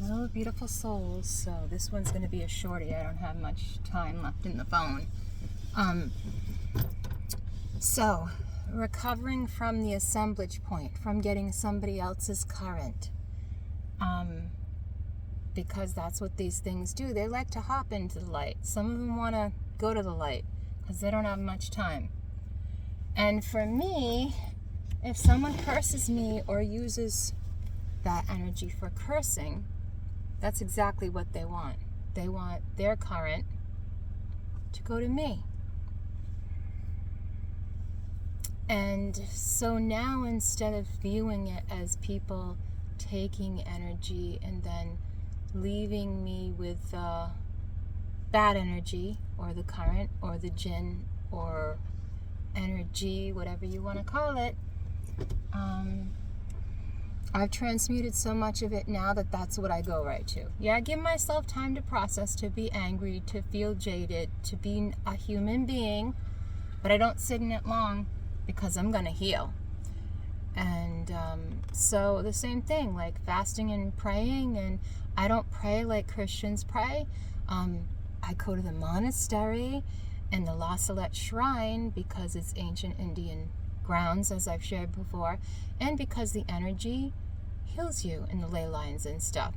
Hello, beautiful souls. So this one's going to be a shorty. I don't have much time left in the phone. So recovering from the assemblage point, from getting somebody else's current, because that's what these things do. They like to hop into the light. Some of them want to go to the light because they don't have much time. And for me, if someone curses me or uses that energy for cursing, that's exactly what they want. They want their current to go to me. And so now, instead of viewing it as people taking energy and then leaving me with bad energy or the current or the jinn or energy, whatever you want to call it, I've transmuted so much of it now that that's what I go right to. Yeah, I give myself time to process, to be angry, to feel jaded, to be a human being, but I don't sit in it long because I'm going to heal. And so the same thing, like fasting and praying, and I don't pray like Christians pray. I go to the monastery and the La Salette Shrine because it's ancient Indian grounds, as I've shared before, and because the energy heals you in the ley lines and stuff.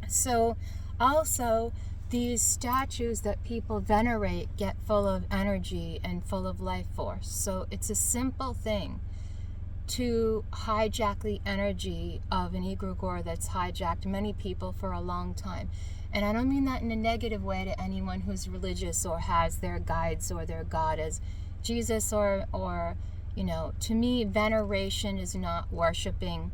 So also these statues that people venerate get full of energy and full of life force. So it's a simple thing to hijack the energy of an egregore that's hijacked many people for a long time. And I don't mean that in a negative way to anyone who's religious or has their guides or their God as Jesus or you know, to me, veneration is not worshiping.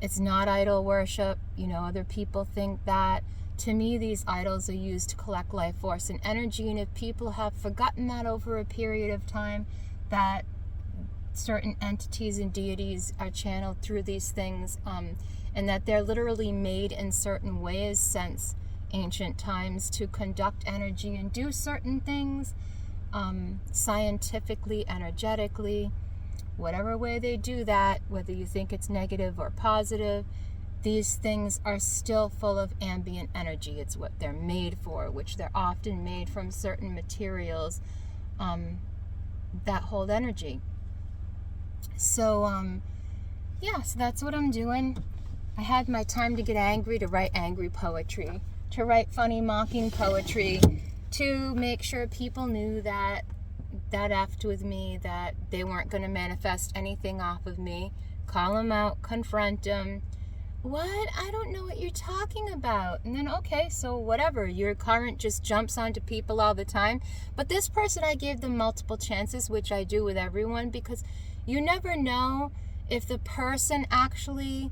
It's not idol worship. You know, other people think that. To me, these idols are used to collect life force and energy. And if people have forgotten that over a period of time, that certain entities and deities are channeled through these things, and that they're literally made in certain ways since ancient times to conduct energy and do certain things, scientifically, energetically, whatever way they do that, whether you think it's negative or positive, these things are still full of ambient energy. It's what they're made for, which they're often made from certain materials that hold energy. So, so that's what I'm doing. I had my time to get angry, to write angry poetry, to write funny, mocking poetry, to make sure people knew that effed with me, that they weren't going to manifest anything off of me. Call them out, confront them. What? I don't know what you're talking about. And then, okay, so whatever. Your current just jumps onto people all the time. But this person, I gave them multiple chances, which I do with everyone, because you never know if the person actually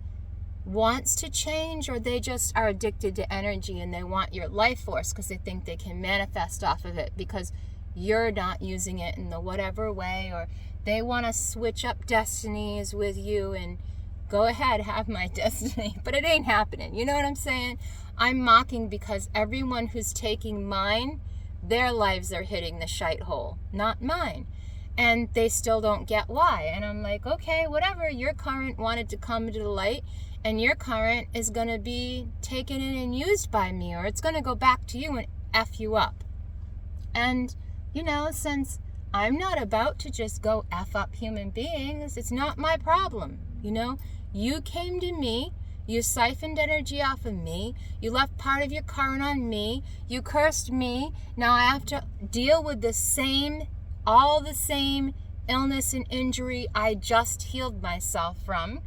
wants to change or they just are addicted to energy and they want your life force because they think they can manifest off of it because you're not using it in the whatever way, or they want to switch up destinies with you and go ahead, have my destiny, but it ain't happening. You know what I'm saying? I'm mocking because everyone who's taking mine, their lives are hitting the shite hole, not mine. And they still don't get why. And I'm like, okay, whatever. Your current wanted to come into the light, and your current is going to be taken in and used by me, or it's going to go back to you and F you up. And, you know, since I'm not about to just go F up human beings, it's not my problem. You know, you came to me, you siphoned energy off of me, you left part of your current on me, you cursed me. Now I have to deal with all the same illness and injury I just healed myself from.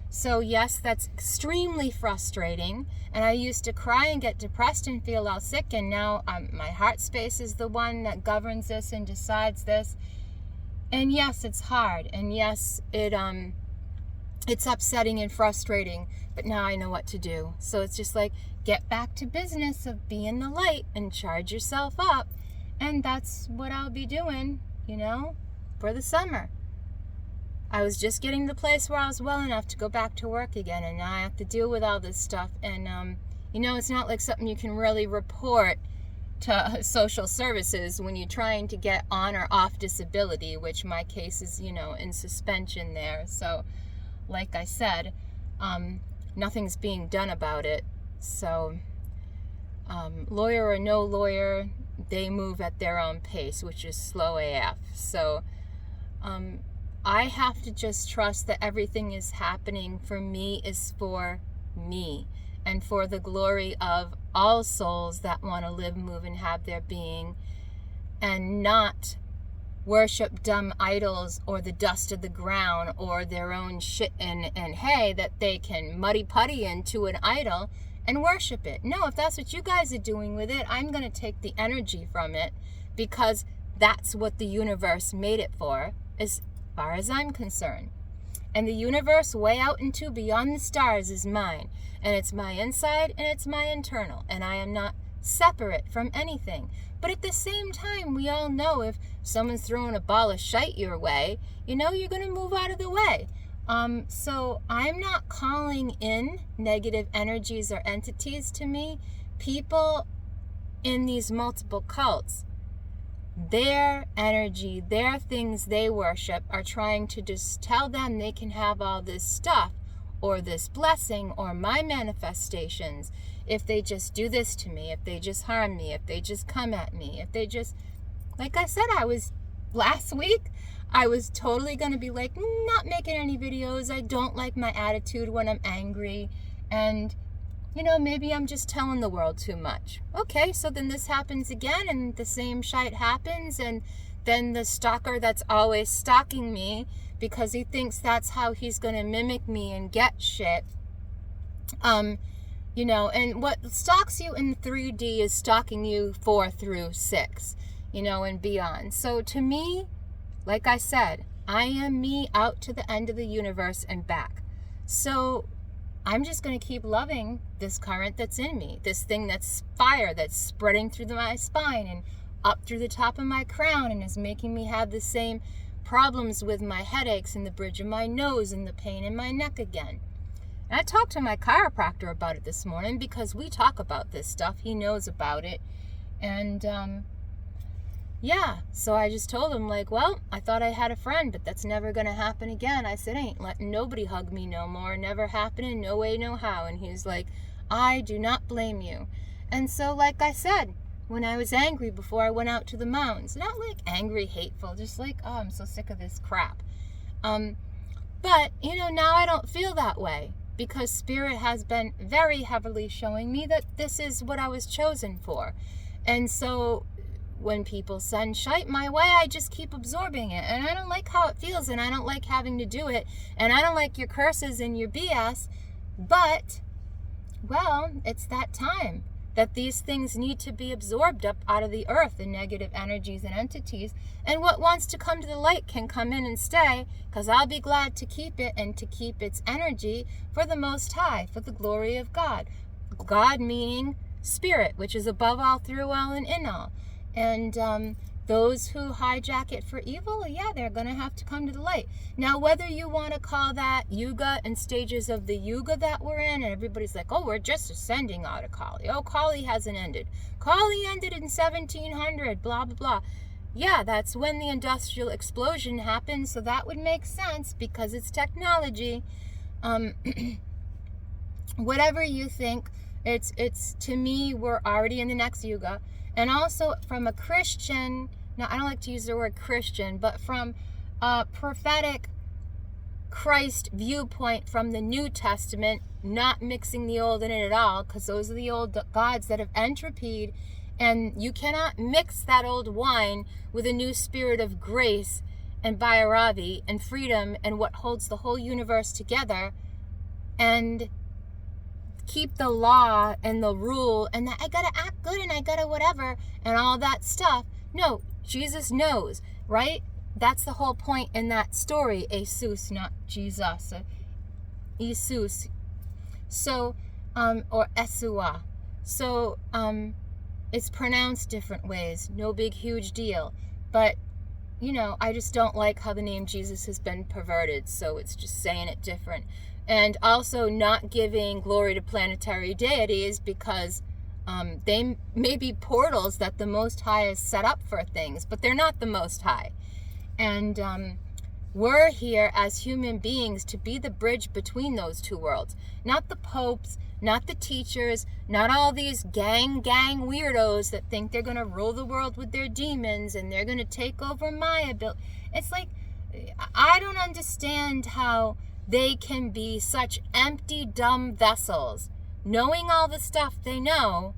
So yes, that's extremely frustrating. And I used to cry and get depressed and feel all sick. And now my heart space is the one that governs this and decides this. And yes, it's hard. And yes, it's upsetting and frustrating. But now I know what to do. So it's just like, get back to business of being the light and charge yourself up. And that's what I'll be doing, you know, for the summer. I was just getting to the place where I was well enough to go back to work again, and now I have to deal with all this stuff. And, you know, it's not like something you can really report to social services when you're trying to get on or off disability, which my case is, you know, in suspension there. So, like I said, nothing's being done about it. So lawyer or no lawyer, they move at their own pace, which is slow AF. So I have to just trust that everything is happening for me is for me and for the glory of all souls that want to live, move, and have their being, and not worship dumb idols or the dust of the ground or their own shit and hay that they can muddy putty into an idol and worship it. No, if that's what you guys are doing with it, I'm going to take the energy from it, because that's what the universe made it for, as far as I'm concerned. And the universe way out into beyond the stars is mine, and it's my inside and it's my internal, and I am not separate from anything. But at the same time, we all know if someone's throwing a ball of shite your way, you know you're going to move out of the way. So I'm not calling in negative energies or entities to me. People in these multiple cults, their energy, their things they worship are trying to just tell them they can have all this stuff or this blessing or my manifestations if they just do this to me, if they just harm me, if they just come at me, if they just, like I said, last week, I was totally going to be like, not making any videos. I don't like my attitude when I'm angry. And, you know, maybe I'm just telling the world too much. Okay, so then this happens again and the same shite happens. And then the stalker that's always stalking me because he thinks that's how he's going to mimic me and get shit. You know, and what stalks you in 3D is stalking you 4 through 6, you know, and beyond. So to me, like I said, I am me out to the end of the universe and back. So I'm just going to keep loving this current that's in me, this thing that's fire that's spreading through my spine and up through the top of my crown and is making me have the same problems with my headaches and the bridge of my nose and the pain in my neck again. And I talked to my chiropractor about it this morning because we talk about this stuff. He knows about it. And yeah, so I just told him, like, well, I thought I had a friend, but that's never going to happen again. I said, ain't letting nobody hug me no more. Never happening, no way, no how. And he's like, I do not blame you. And so, like I said, when I was angry before I went out to the mountains, not like angry, hateful, just like, oh, I'm so sick of this crap. But, you know, now I don't feel that way because Spirit has been very heavily showing me that this is what I was chosen for. And so when people send shite my way, I just keep absorbing it. And I don't like how it feels, and I don't like having to do it. And I don't like your curses and your BS. But, well, it's that time that these things need to be absorbed up out of the earth, the negative energies and entities. And what wants to come to the light can come in and stay, because I'll be glad to keep it and to keep its energy for the Most High, for the glory of God. God meaning Spirit, which is above all, through all, and in all. And those who hijack it for evil, yeah, they're going to have to come to the light. Now, whether you want to call that Yuga and stages of the Yuga that we're in, and everybody's like, oh, we're just ascending out of Kali. Oh, Kali hasn't ended. Kali ended in 1700, blah, blah, blah. Yeah, that's when the industrial explosion happened, so that would make sense because it's technology. Whatever you think, it's to me, we're already in the next Yuga. And also from a Christian, now I don't like to use the word Christian, but from a prophetic Christ viewpoint from the New Testament, not mixing the old in it at all, because those are the old gods that have entropied, and you cannot mix that old wine with a new spirit of grace and Bhairavi and freedom and what holds the whole universe together, and keep the law and the rule and that I gotta act good and I gotta whatever and all that stuff. No, Jesus knows, right? That's the whole point in that story. Jesus, not Jesus. Jesus. So, or Esua. So, it's pronounced different ways. No big, huge deal. But, you know, I just don't like how the name Jesus has been perverted. So it's just saying it different. And also not giving glory to planetary deities because they may be portals that the Most High has set up for things, but they're not the Most High. And We're here as human beings to be the bridge between those two worlds. Not the popes, not the teachers, not all these gang weirdos that think they're going to rule the world with their demons and they're going to take over my ability. It's like, I don't understand how they can be such empty, dumb vessels, knowing all the stuff they know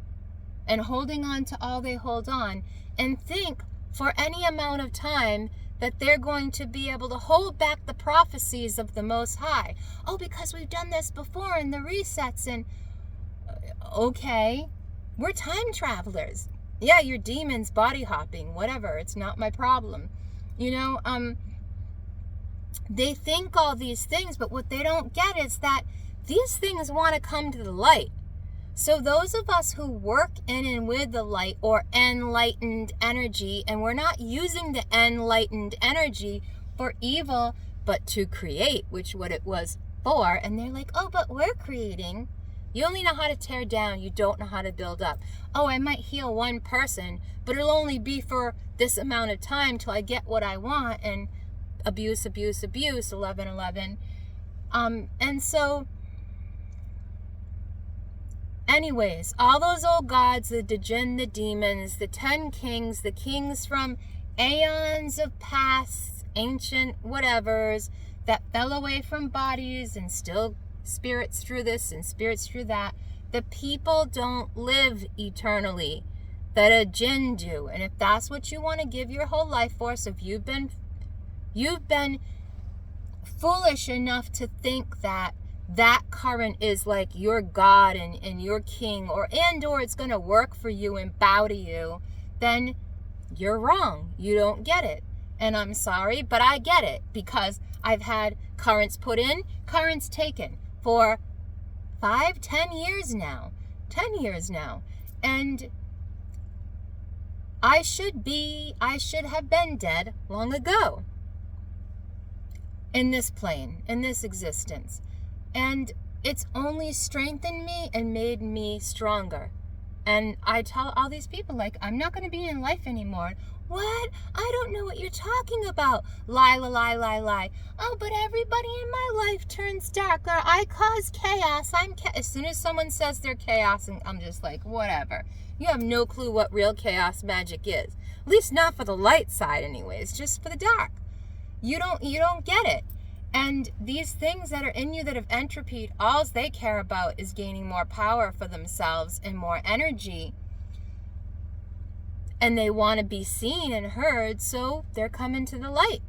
and holding on to all they hold on, and think for any amount of time that they're going to be able to hold back the prophecies of the Most High. Oh, because we've done this before in the resets. And okay, we're time travelers. Yeah, your demons body hopping, whatever. It's not my problem. You know, they think all these things, but what they don't get is that these things want to come to the light. So those of us who work in and with the light or enlightened energy, and we're not using the enlightened energy for evil, but to create, which what it was for. And they're like, oh, but we're creating. You only know how to tear down. You don't know how to build up. Oh, I might heal one person, but it'll only be for this amount of time till I get what I want. And abuse, 11. And so, anyways, all those old gods, the jinn, the demons, the 10 kings, the kings from aeons of past, ancient whatevers, that fell away from bodies and still spirits through this and spirits through that. The people don't live eternally that a jinn do. And if that's what you want to give your whole life force, if you've been foolish enough to think that current is like your God and your king, or it's going to work for you and bow to you, then you're wrong. You don't get it. And I'm sorry, but I get it, because I've had currents put in, currents taken for 10 years now. And I should have been dead long ago in this plane, in this existence. And it's only strengthened me and made me stronger. And I tell all these people, like, I'm not going to be in life anymore. What? I don't know what you're talking about. Lie. Oh, but everybody in my life turns dark. Or I cause chaos. As soon as someone says they're chaos, and I'm just like, whatever. You have no clue what real chaos magic is. At least not for the light side anyways, just for the dark. You don't get it. And these things that are in you that have entropied, all they care about is gaining more power for themselves and more energy. And they want to be seen and heard, so they're coming to the light.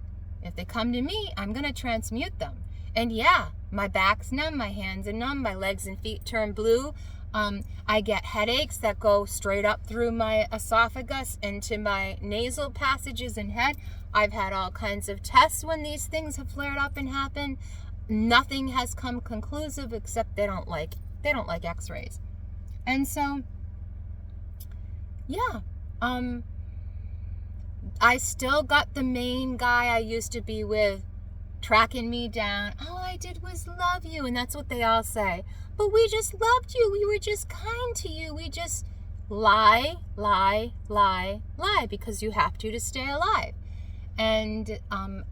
If they come to me, I'm going to transmute them. And yeah, my back's numb, my hands are numb, my legs and feet turn blue. I get headaches that go straight up through my esophagus into my nasal passages and head. I've had all kinds of tests when these things have flared up and happened. Nothing has come conclusive, except they don't like x-rays. And so, yeah, I still got the main guy I used to be with tracking me down. All I did was love you, and that's what they all say. But we just loved you. We were just kind to you. We just lie, because you have to stay alive. And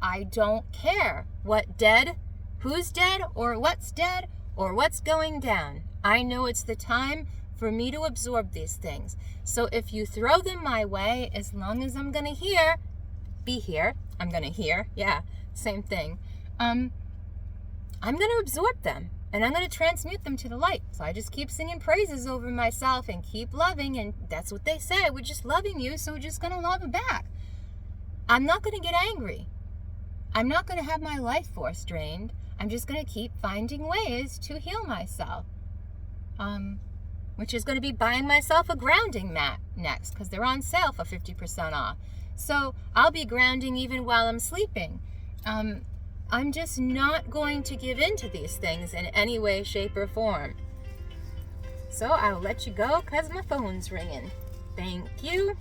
I don't care who's dead, or what's going down. I know it's the time for me to absorb these things. So if you throw them my way, as long as I'm going to be here, I'm going to hear, yeah, same thing. I'm going to absorb them, and I'm going to transmute them to the light. So I just keep singing praises over myself and keep loving, and that's what they say. We're just loving you, so we're just going to love it back. I'm not going to get angry. I'm not going to have my life force drained. I'm just going to keep finding ways to heal myself. Which is going to be buying myself a grounding mat next, because they're on sale for 50% off. So I'll be grounding even while I'm sleeping. I'm just not going to give in to these things in any way, shape, or form. So I'll let you go because my phone's ringing. Thank you.